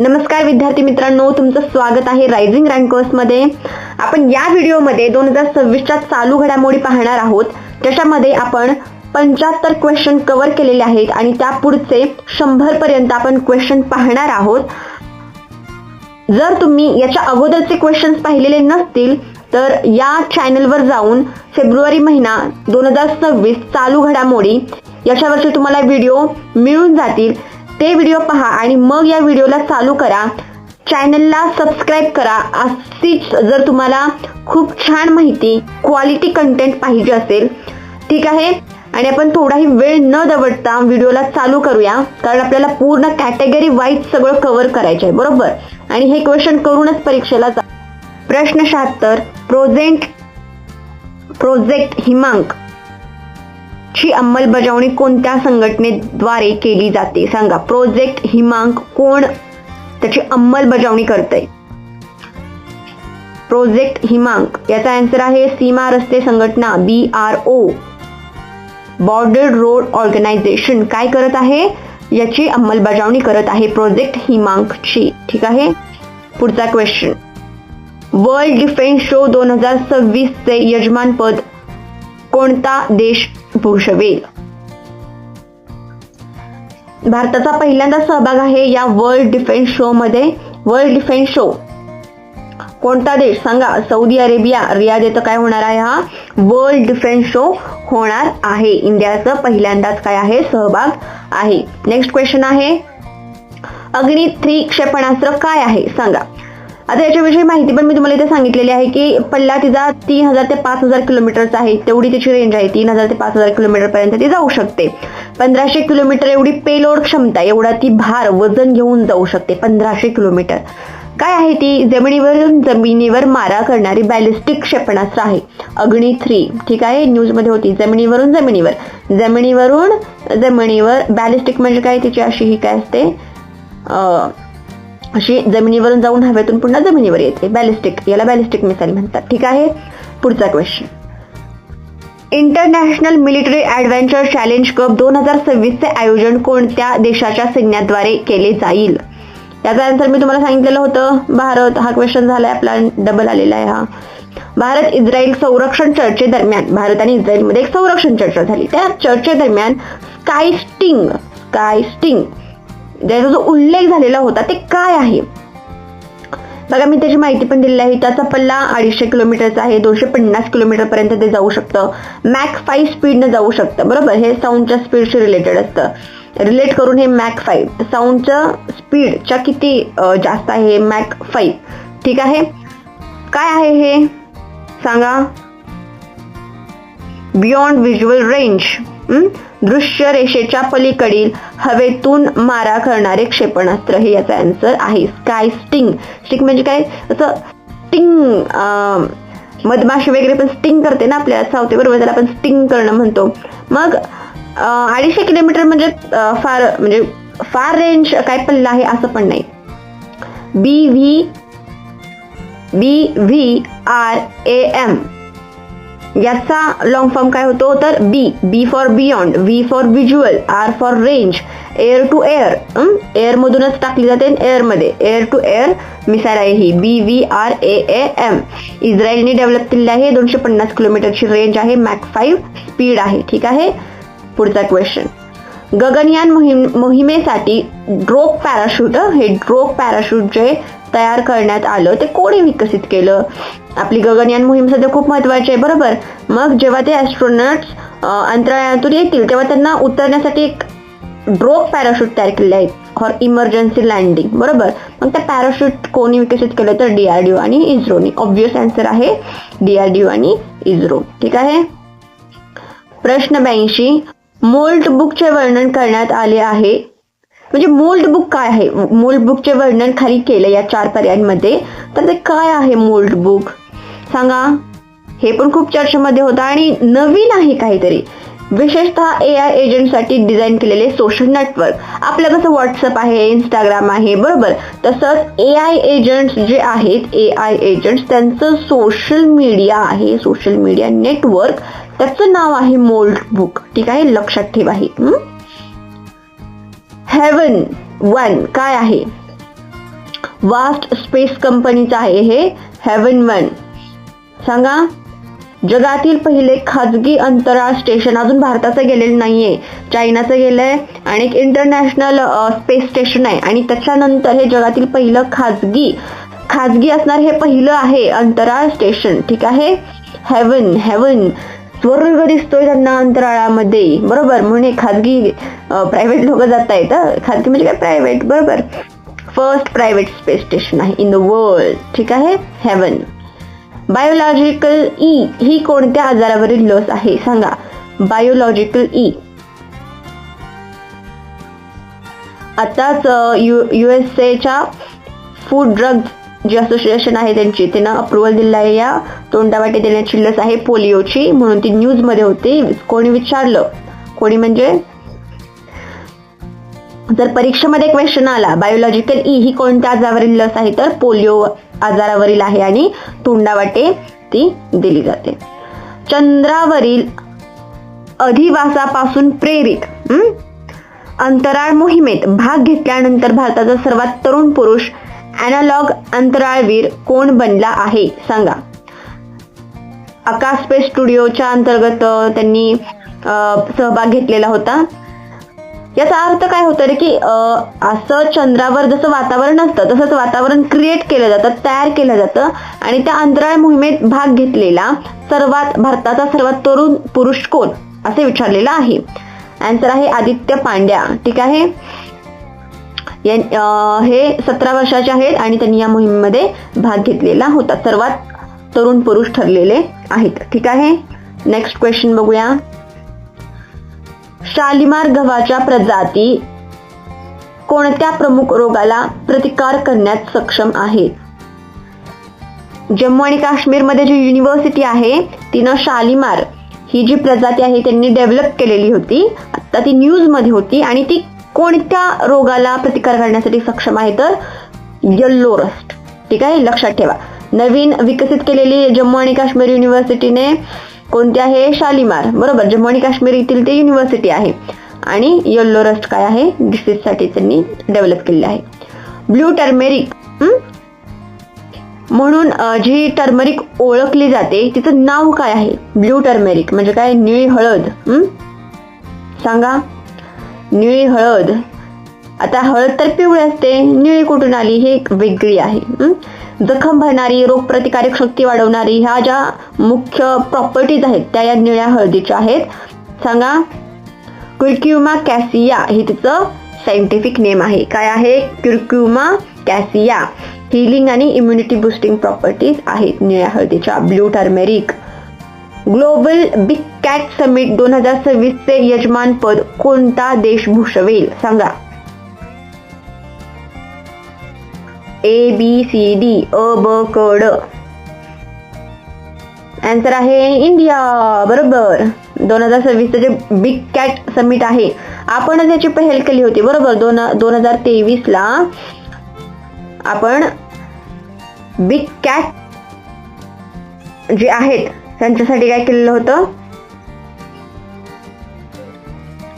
नमस्कार विद्यार्थी मित्रांनो, तुमचं स्वागत आहे रायझिंग रँक कोर्समध्ये. आपण या व्हिडिओमध्ये 2026च्या चालू घडामोडी पाहणार आहोत, ज्याच्यामध्ये आपण 75 क्वेश्चन कव्हर केलेले आहेत आणि त्या पुढचे 100 पर्यंत आपण क्वेश्चन पाहणार आहोत. जर तुम्ही याच्या अगोदरचे क्वेश्चन्स पाहिलेले नसतील तर या चॅनलवर जाऊन फेब्रुवारी महिना 2026 चालू घडामोडी याच्यावरचे तुम्हाला व्हिडिओ मिळून जातील. ते व्हिडिओ पहा आणि मग या व्हिडिओला चालू करा. चॅनलला सबस्क्राइब करा. अशीच जर तुम्हाला खूप छान माहिती, क्वालिटी कंटेंट पाहिजे असेल, ठीक आहे. आणि आपण थोडाही वेळ न दवडता व्हिडिओला चालू करूया, कारण आपल्याला पूर्ण कॅटेगरी वाईज सगळं कव्हर करायचं आहे, बरोबर. आणि हे क्वेश्चन करूनच परीक्षेला जा. प्रश्न 76, प्रोजेक्ट हिमांक ची अंमलबजावणी कोणत्या संघटनेद्वारे केली जाते? सांगा. प्रोजेक्ट हिमांक कोण त्याची अंमलबजावणी करते? प्रोजेक्ट हिमांक याचा आन्सर आहे सीमा रस्ते संघटना, BRO, बॉर्डर रोड ऑर्गनायझेशन. काय करत आहे? याची अंमलबजावणी करत आहे प्रोजेक्ट हिमांकची, ठीक आहे. पुढचा क्वेश्चन, वर्ल्ड डिफेन्स शो 2026 चे यजमानपद कोणता देश भूषवेल? भारताचा पहिल्यांदा सहभाग आहे या वर्ल्ड डिफेन्स शो मध्ये. वर्ल्ड डिफेन्स शो कोणता देश? सांगा. सौदी अरेबिया, रियाद येथे काय होणार आहे? हा वर्ल्ड डिफेन्स शो होणार आहे. इंडियाचा पहिल्यांदाच काय आहे? सहभाग आहे. नेक्स्ट क्वेश्चन आहे, अग्नि 3 क्षेपणास्त्र काय आहे? सांगा. आता याच्याविषयी माहिती पण मी तुम्हाला इथे सांगितलेली आहे की पल्ला तिचा 3000 ते 5000 किलोमीटरचा आहे. तेवढी त्याची रेंज आहे. 3000 ते 5000 किलोमीटर पर्यंत ती जाऊ शकते. 1500 किलोमीटर एवढी पेलोड क्षमता, एवढा ती भार वजन घेऊन जाऊ शकते. 1500 किलोमीटर. काय आहे ती? जमिनीवर मारा करणारी बॅलिस्टिक क्षेपणास्त्र आहे अग्नि 3, ठीक आहे. न्यूज मध्ये होती. जमिनीवरून जमिनीवर बॅलिस्टिक म्हणजे काय? तिची अशी ही काय असते, अशी जमिनीवरून जाऊन हवेतून पुन्हा जमिनीवर येते. बॅलिस्टिक, याला बॅलिस्टिक मिसाईल म्हणतात, ठीक आहे. पुढचा question, international military adventure challenge cup 2026 चे आयोजन कोणत्या देशाच्या सैन्याद्वारे केले जाईल? याचा आन्सर मी तुम्हाला सांगितलेलं होतं, भारत. हा क्वेश्चन झालाय आपला, डबल आलेला आहे हा. भारत इस्रायल संरक्षण चर्चेदरम्यान, भारत आणि इस्रायल मध्ये एक संरक्षण चर्चा झाली. त्या चर्चेदरम्यान स्काय स्टिंग ज्याचा जो उल्लेख झालेला होता ते काय आहे? बघा, मी त्याची माहिती पण दिलेली आहे. त्याचा पल्ला 250 किलोमीटरचा आहे. 250 किलोमीटर पर्यंत ते जाऊ शकतं. मॅक 5 स्पीडने जाऊ शकतं, बरोबर. हे साऊंडच्या स्पीडशी रिलेटेड असतं. रिलेट करून हे मॅक 5 साऊंडच्या स्पीडच्या किती जास्त आहे? मॅक 5, ठीक आहे. काय आहे हे? सांगा. बियॉन्ड व्हिज्युअल रेंज, दृश्य रेषेच्या पलीकडील हवेतून मारा करणारे क्षेपणास्त्र, हे याचा आन्सर आहे. Sky sting. स्टिंग म्हणजे काय? असं स्टिंग, मधमाशी वगैरे पण स्टिंग करते ना आपल्याला, चावते, बरोबर. त्याला आपण स्टिंग करणं म्हणतो. मग 250 किलोमीटर म्हणजे फार रेंज काय पल्ला आहे असं पण नाही. BVRAM याचा लॉंग फॉर्म काय होतो? तर B for beyond, V for visual, R for range, air to air, air मधूनच टाकली जाते, एअर मध्ये एअर टू एअर मिसाईल आहे ही BVRAM. इस्रायलने डेव्हलप केलेली आहे. 250 किलोमीटरची रेंज आहे. मॅक 5 स्पीड आहे, ठीक आहे. पुढचा क्वेश्चन, गगनयान मोहिमेसाठी ड्रोप पॅराशूट, हे ड्रोप पॅराशूट जे तयार करण्यात आलं ते कोणी विकसित केलं? आपली गगनयान मोहीम सध्या खूप महत्वाची आहे, बरोबर. मग जेव्हा ते ॲस्ट्रोनॉट्स अंतराळातून येतील तेव्हा त्यांना उतरण्यासाठी एक ड्रोप पॅराशूट तयार केले आहेत फॉर इमर्जन्सी लँडिंग, बरोबर. मग त्या पॅराशूट कोणी विकसित केलं? तर DRDO आणि इस्रोनी. ऑब्व्हियस आन्सर आहे DRDO आणि इस्रो, ठीक आहे. प्रश्न 82, मोल्ट बुकचे वर्णन करण्यात आले आहे. म्हणजे मोल्ड बुक काय आहे? मोल्ड बुकचे वर्णन खाली केलं या 4 पर्यायांमध्ये. तर ते काय आहे मोल्ड बुक? सांगा. हे पण खूप चर्चेमध्ये होतं आणि नवीन आहे काहीतरी. विशेषतः AI एजंटसाठी डिझाईन केलेले सोशल नेटवर्क. आपलं कसं व्हॉट्सअप आहे, इंस्टाग्राम आहे, बरोबर. तसंच AI एजंट्स जे आहेत, AI एजंट्स त्यांचं सोशल मीडिया आहे, सोशल मीडिया नेटवर्क, त्याचं नाव आहे मोल्ड बुक, ठीक आहे. लक्षात ठेवा हे. हेवन 1 काय आहे? वास्ट स्पेस कंपनीचं आहे हे हेवन 1. सांगा. जगातील पहिले खाजगी अंतराळ स्टेशन अजून भारताचं गेलेलं नाहीये, चायनाचं गेलंय आणि एक इंटरनॅशनल स्पेस स्टेशन आहे आणि त्याच्यानंतर हे जगातील पहिलं खाजगी असणार हे पहिलं आहे अंतराळ स्टेशन. ठीक आहे. हेवन स्वर्ग दिसतोय त्यांना अंतराळामध्ये, बरोबर. म्हणून हे खाजगी प्रायव्हेट लोक जात आहेत. खाजगी म्हणजे काय, प्रायव्हेट, बरोबर. फर्स्ट प्रायव्हेट स्पेस स्टेशन आहे इन द वर्ल्ड. ठीक आहे. हेवन. बायोलॉजिकल ई ही कोणत्या आजारावरील लस आहे? सांगा. Biological E. आताच USA फूड ड्रग्ज जी असोसिएशन आहे त्यानं अप्रुव्हल दिलं आहे या तोंडावाटे देण्याची लस आहे पोलिओची, म्हणून ती न्यूज मध्ये होती. कोणी विचारलं, कोणी म्हणजे जर परीक्षेमध्ये क्वेश्चन आला बायोलॉजिकल ई ही कोणत्या आजारावरील लस आहे तर पोलिओ आजारावरील आहे आणि तोंडावाटे ती दिली जाते. चंद्रावरील अधिवासापासून प्रेरित अंतराळ मोहिमेत भाग घेतल्यानंतर भारताचा सर्वात तरुण पुरुष अॅनालॉग अंतराळवीर कोण बनला आहे? सांगा. आकाश स्पेस स्टुडिओच्या अंतर्गत त्यांनी सहभाग घेतलेला होता. याचा अर्थ काय होतं रे की असं चंद्रावर जसं वातावरण असतं तसंच वातावरण क्रिएट केलं जातं, तयार केलं जातं आणि त्या अंतराळ मोहिमेत भाग घेतलेला भारताचा सर्वात तरुण पुरुष कोण असे विचारलेलं आहे. आन्सर आहे आदित्य पांड्या. ठीक आहे. हे 17 वर्षाचे आहेत आणि त्यांनी या मोहिमेमध्ये भाग घेतलेला होता. सर्वात तरुण पुरुष ठरलेले आहेत. ठीक आहे. नेक्स्ट क्वेश्चन बघूया. शालिमार गव्हाच्या प्रजाती कोणत्या प्रमुख रोगाला प्रतिकार करण्यात सक्षम आहेत? जम्मू आणि काश्मीर मध्ये जी युनिव्हर्सिटी आहे तिनं शालिमार ही जी प्रजाती आहे त्यांनी डेव्हलप केलेली होती. आता ती न्यूज मध्ये होती आणि ती कोणत्या रोगाला प्रतिकार करण्यासाठी सक्षम आहे तर येल्लो रस्ट. ठीक आहे. लक्षात ठेवा. नवीन विकसित केलेली जम्मू आणि काश्मीर युनिव्हर्सिटीने कोणती आहे? शालिमार, बरोबर. जम्मू आणि काश्मीर येथील ते युनिव्हर्सिटी आहे आणि येल्लो रस्ट काय आहे डिसीज साठी त्यांनी डेव्हलप केलेली आहे. ब्लू टर्मेरिक म्हणून जी टर्मरिक ओळखली जाते तिचं नाव काय आहे? ब्लू टर्मेरिक म्हणजे काय? निळी हळद. सांगा. निळी हळद. आता हळद तर पिवळी असते, निळी कुठून आली? हे एक वेगळी आहे. जखम भरणारी, रोगप्रतिकारक शक्ती वाढवणारी ह्या ज्या मुख्य प्रॉपर्टीज आहेत त्या या निळ्या हळदीच्या आहेत. सांगा. क्युरक्युमा कॅसिया हे तिचं सायंटिफिक नेम आहे. काय आहे? क्युरक्युमा कॅसिया. हिलिंग आणि इम्युनिटी बुस्टिंग प्रॉपर्टीज आहेत निळ्या हळदीच्या. Blue turmeric. Global big cat summit 2026 चे यजमानपद कोणता देश भूषवेल? सांगा. ABCD अ ब क ड. आन्सर आहे इंडिया, बरोबर. 2026 जे बिग कॅट समिट आहे आपण याची पहल केली होती, बरोबर. 2023 ला आपण बिग कॅट जे आहेत त्यांच्यासाठी काय केलेलं होतं?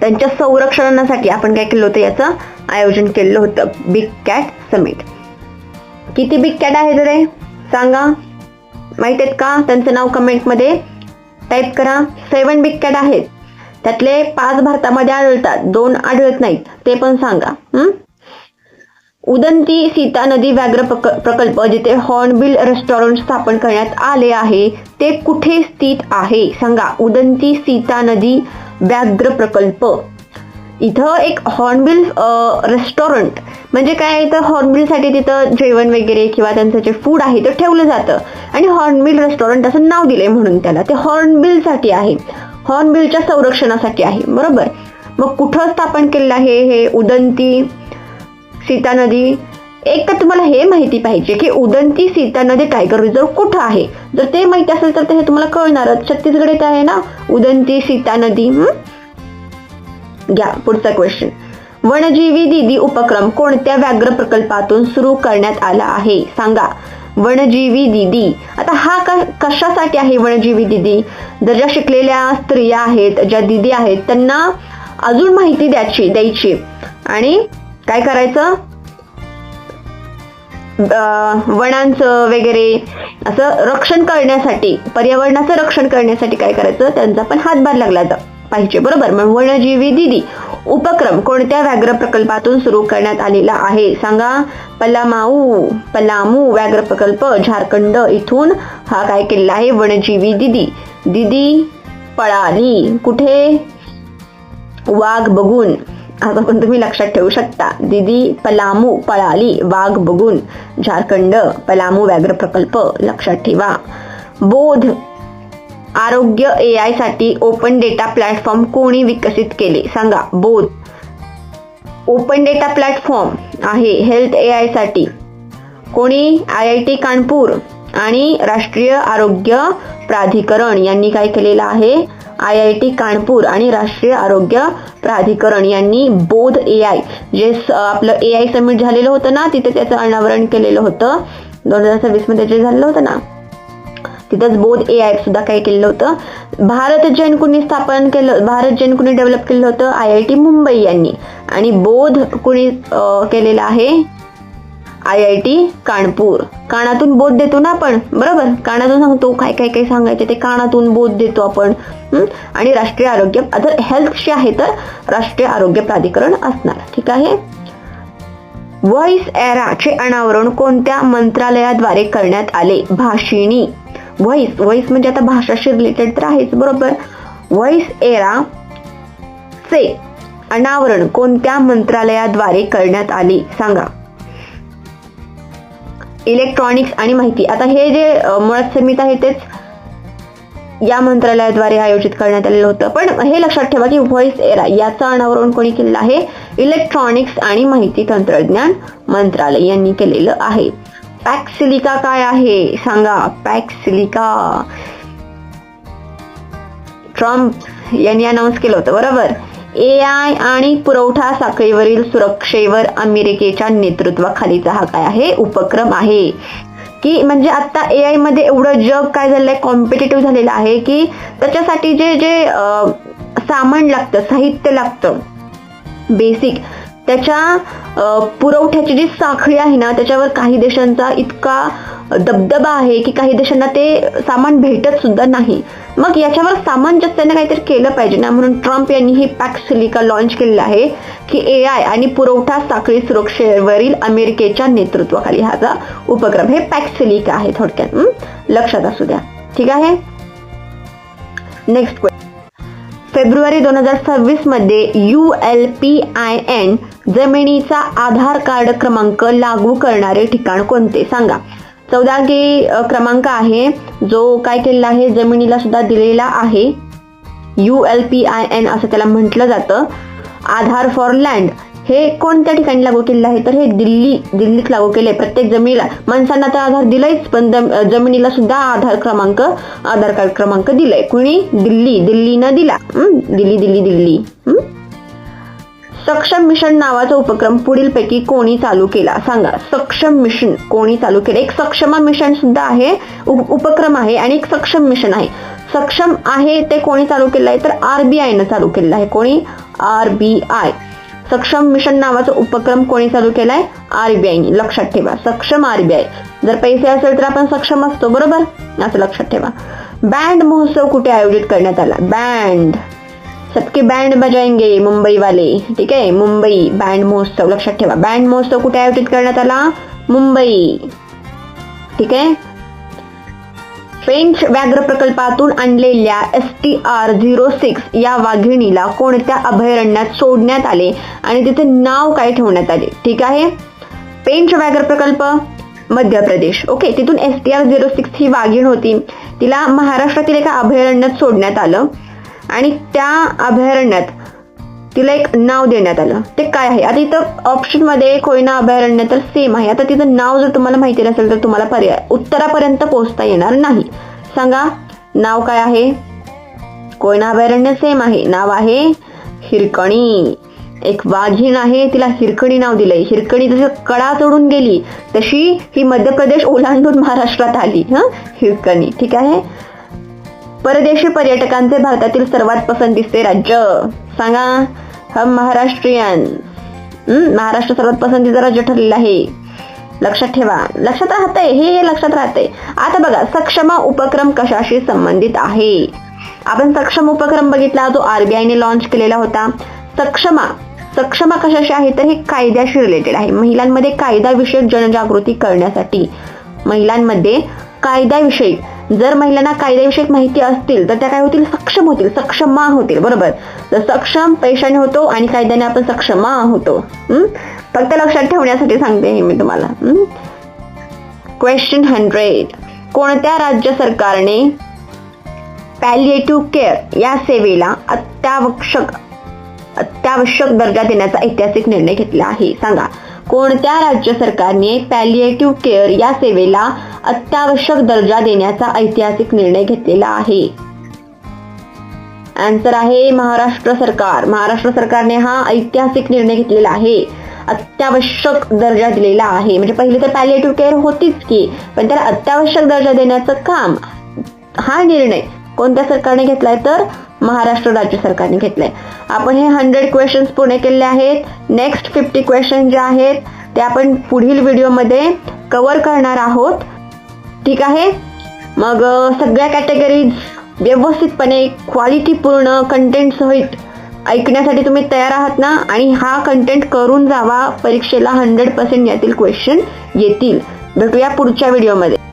त्यांच्या संरक्षणासाठी आपण काय केलं होतं? याचं आयोजन केलेलं होतं बिग कॅट समिट. किती बिग कॅट आहेत रे? सांगा. माहित आहेत का? त्यांचं नाव कमेंट मध्ये टाईप करा. 7 बिग कॅट आहेत. त्यातले 5 भारतामध्ये आढळतात, 2 आढळत नाहीत, ते पण सांगा. उदंती सीता नदी व्याघ्र प्रकल्प जिथे हॉर्नबिल रेस्टॉरंट स्थापन करण्यात आले आहे ते कुठे स्थित आहे? सांगा. उदंती सीता नदी व्याघ्र प्रकल्प. इथं एक हॉर्नबिल रेस्टॉरंट म्हणजे काय? इथं हॉर्नबिलसाठी तिथं जेवण वगैरे किंवा त्यांचं जे फूड आहे ते ठेवलं जातं आणि हॉर्नबिल रेस्टॉरंट असं नाव दिलंय म्हणून त्याला. ते हॉर्नबिलसाठी आहे, हॉर्नबिलच्या संरक्षणासाठी आहे, बरोबर. मग कुठं स्थापन केलेलं आहे हे उदंती सीता नदी? एक तर तुम्हाला हे माहिती पाहिजे की उदंती सीता नदी टायगर रिझर्व कुठं आहे. जर ते माहिती असेल तर हे तुम्हाला कळणारच. छत्तीसगड येथे आहे ना उदंती सीता नदी. घ्या पुढचा क्वेश्चन. वनजीवी दीदी उपक्रम कोणत्या व्याघ्र प्रकल्पातून सुरू करण्यात आला आहे? सांगा. वनजीवी दीदी. आता हा कशासाठी आहे वनजीवी दीदी? जर ज्या शिकलेल्या स्त्रिया आहेत, ज्या दीदी आहेत त्यांना अजून माहिती द्यायची आणि काय करायचं? वनांचं वगैरे असं रक्षण करण्यासाठी, पर्यावरणाचं रक्षण करण्यासाठी काय करायचं, त्यांचा पण हातभार लागला पाहिजे, बरोबर. मग वनजीवी दिदी उपक्रम कोणत्या व्याघ्र प्रकल्पातून सुरू करण्यात आलेला आहे सांगा. पलामू व्याघ्र प्रकल्प झारखंड इथून हा काय केलेला आहे, वनजीवी दिदी पळाली. कुठे, वाघ बघून, आता पण तुम्ही लक्षात ठेवू शकता. दिदी पलामू पळाली वाघ बघून, झारखंड पलामू व्याघ्र प्रकल्प लक्षात ठेवा. बोध आरोग्य AI साठी ओपन डेटा प्लॅटफॉर्म कोणी विकसित केले सांगा. बोध ओपन डेटा प्लॅटफॉर्म आहे हेल्थ AI साठी. कोणी, IIT कानपूर आणि राष्ट्रीय आरोग्य प्राधिकरण यांनी काय केलेलं आहे, IIT कानपूर आणि राष्ट्रीय आरोग्य प्राधिकरण यांनी बोध AI, जे आपलं AI समिट झालेलं होतं ना, तिथे त्याचं अनावरण केलेलं होतं 2026 मध्ये जे झालेलं होतं ना, तिथंच बोध AI सुद्धा काय केलेलं होतं. भारत जैन कुणी स्थापन केलं, भारत जैन कुणी डेव्हलप केलं होतं, IIT मुंबई यांनी. आणि बोध कुणी केलेलं आहे, IIT कानपूर. कानातून बोध देतो ना आपण, बरोबर, कानातून सांगतो, काय काय काय सांगायचे ते कानातून बोध देतो आपण. आणि राष्ट्रीय आरोग्य, जर हेल्थचे आहे तर राष्ट्रीय आरोग्य प्राधिकरण असणार. ठीक आहे. व्हॉइस एराचे अनावरण कोणत्या मंत्रालयाद्वारे करण्यात आले. भाषिणी. व्हॉइस म्हणजे आता भाषाशी रिलेटेड तर आहेच, बरोबर. व्हॉइस एरा चे अनावरण कोणत्या मंत्रालयाद्वारे करण्यात आले सांगा. इलेक्ट्रॉनिक्स आणि माहिती. आता हे जे मुळात समिती आहे तेच या मंत्रालयाद्वारे आयोजित करण्यात आलेलं होतं. पण हे लक्षात ठेवा की व्हॉइस एरा याचं अनावरण कोणी केलेलं आहे, इलेक्ट्रॉनिक्स आणि माहिती तंत्रज्ञान मंत्रालय यांनी केलेलं आहे. पॅक्सिलिका काय आहे सांगा. पॅक्सिलिका ट्रम्प यांनी अनाऊन्स केलं होतं, बरोबर. AI आणि पुरवठा साखळीवरील सुरक्षेवर अमेरिकेच्या नेतृत्वाखालीचा हा काय आहे, उपक्रम आहे. की म्हणजे आता AI मध्ये एवढं जग काय झालंय, कॉम्पिटिटिव्ह झालेलं आहे की त्याच्यासाठी जे जे सामान लागतं, साहित्य लागतं बेसिक, त्याच्या पुरवठ्याची जी साखळी आहे ना, त्याच्यावर काही देशांचा इतका दबदबा आहे की काही देशांना ते सामान भेटत सुद्धा नाही. मग याच्यावर सामंजस्याने काहीतरी केलं पाहिजे ना, म्हणून ट्रम्प यांनी ही पॅक्सिलिका लॉन्च केलेलं आहे की AI आणि पुरवठा साखळी सुरक्षेवरील अमेरिकेच्या नेतृत्वाखाली हा उपक्रम, हे पॅक्सिलिका आहे थोडक्यात, लक्षात असू द्या. ठीक आहे. Next question. फेब्रुवारी 2026 मध्ये ULPIN जमिनीचा आधार कार्ड क्रमांक लागू करणारे ठिकाण कोणते सांगा. 14 क्रमांक आहे जो काय केलेला आहे, जमिनीला सुद्धा दिलेला आहे. ULPIN असं त्याला म्हटलं जातं. आधार फॉर लँड हे कोणत्या ठिकाणी लागू केलेलं आहे तर हे दिल्लीत लागू केले. प्रत्येक जमिनीला, माणसांना तर आधार दिलायच, पण जमिनीला सुद्धा आधार कार्ड क्रमांक दिलाय. कुणी, दिल्लीनं दिला. दिल्ली. सक्षम मिशन नावाचा उपक्रम पुढीलपैकी कोणी चालू केला सांगा. सक्षम मिशन कोणी चालू केलं. एक सक्षम मिशन सुद्धा आहे, उपक्रम आहे, आणि एक सक्षम मिशन आहे. सक्षम आहे ते कोणी चालू केलं आहे तर RBI चालू केलेलं आहे. कोणी, RBI. सक्षम मिशन नावाचा उपक्रम कोणी चालू केलाय, RBI. लक्षात ठेवा, सक्षम RBI. जर पैसे असेल तर आपण सक्षम असतो, बरोबर, असं लक्षात ठेवा. बँड महोत्सव कुठे आयोजित करण्यात आला. बँड, सबके बँड बजाएंगे मुंबई वाले. ठीक आहे, मुंबई बँड महोत्सव लक्षात ठेवा. बँड महोत्सव कुठे आयोजित करण्यात आला, मुंबई. ठीक आहे. पेंच व्याघ्र प्रकल्पातून आणलेल्या STR-06 या वाघिणीला कोणत्या अभयारण्यात सोडण्यात आले आणि तिचे नाव काय ठेवण्यात आले. ठीक आहे. पेंच व्याघ्र प्रकल्प मध्य प्रदेश. ओके, तिथून STR-06 ही वाघीण होती, तिला महाराष्ट्रातील एका अभयारण्यात सोडण्यात आलं आणि त्या अभयारण्यात तिला एक नाव देण्यात आलं. ते काय आहे. आता इथं ऑप्शन मध्ये कोयना अभयारण्य तर सेम आहे. आता तिचं नाव जर तुम्हाला माहिती नसेल तर तुम्हाला पर्याय उत्तरापर्यंत पोहोचता येणार नाही. सांगा, नाव काय आहे. कोयना अभयारण्य सेम आहे, नाव आहे हिरकणी. एक वाघीण आहे, तिला हिरकणी नाव दिलंय. हिरकणी जशी कडा चढून गेली तशी ही मध्य प्रदेश ओलांडून महाराष्ट्रात आली. हिरकणी. ठीक आहे. परदेशी पर्यटकांचे भारतातील सर्वात पसंतीचे राज्य सांगा. हम महाराष्ट्रीयन. महाराष्ट्र सर्वात पसंतीचं राज्य ठरलेलं आहे. लक्षात ठेवा, लक्षात राहतंय, हे लक्षात राहतंय. आता बघा, सक्षम उपक्रम कशाशी संबंधित आहे? आपण सक्षम उपक्रम बघितला, जो RBIने लॉन्च केलेला होता. सक्षमा कशाशी आहे? तर हे कायद्याशी रिलेटेड आहे. महिलांमध्ये कायदाविषयक जनजागृती करण्यासाठी, महिलांमध्ये कायद्याविषयी, जर महिलांना कायद्याविषयक माहिती असतील तर त्या काय होतील? सक्षम होतील, सक्षमा होतील. बरोबर. तर सक्षम पैशाने होतो आणि कायद्याने आपण सक्षमा होतो. फक्त लक्षात ठेवण्यासाठी सांगते हे मी तुम्हाला. क्वेश्चन 100. कोणत्या राज्य सरकारने पॅलिएटिव्ह केअर या सेवेला अत्यावश्यक दर्जा देण्याचा ऐतिहासिक निर्णय घेतला आहे? सांगा, कोणत्या राज्य सरकारने पॅलिएटिव्ह केअर या सेवेला अत्यावश्यक दर्जा देण्याचा ऐतिहासिक निर्णय घेतलेला आहे? आन्सर आहे महाराष्ट्र सरकार. महाराष्ट्र सरकारने हा ऐतिहासिक निर्णय घेतलेला आहे, अत्यावश्यक दर्जा दिलेला आहे. म्हणजे पहिले तर पॅलिएटिव्ह केअर होतीच की, पण त्याला अत्यावश्यक दर्जा देण्याचं काम, हा निर्णय कोणत्या सरकारने घेतलाय? तर महाराष्ट्र राज्य सरकारने घेतलंय. आपण हे 100 क्वेश्चन्स पूर्ण केले आहेत. नेक्स्ट 50 क्वेश्चन जे आहेत ते आपण पुढील व्हिडिओमध्ये कव्हर करणार आहोत. ठीक आहे. मग सगळ्या कॅटेगरीज व्यवस्थितपणे क्वालिटीपूर्ण कंटेंट सहित ऐकण्यासाठी तुम्ही तयार आहात ना? आणि हा कंटेंट करून जावा, परीक्षेला 100% यातील क्वेश्चन येतील. भेटूया पुढच्या व्हिडिओमध्ये.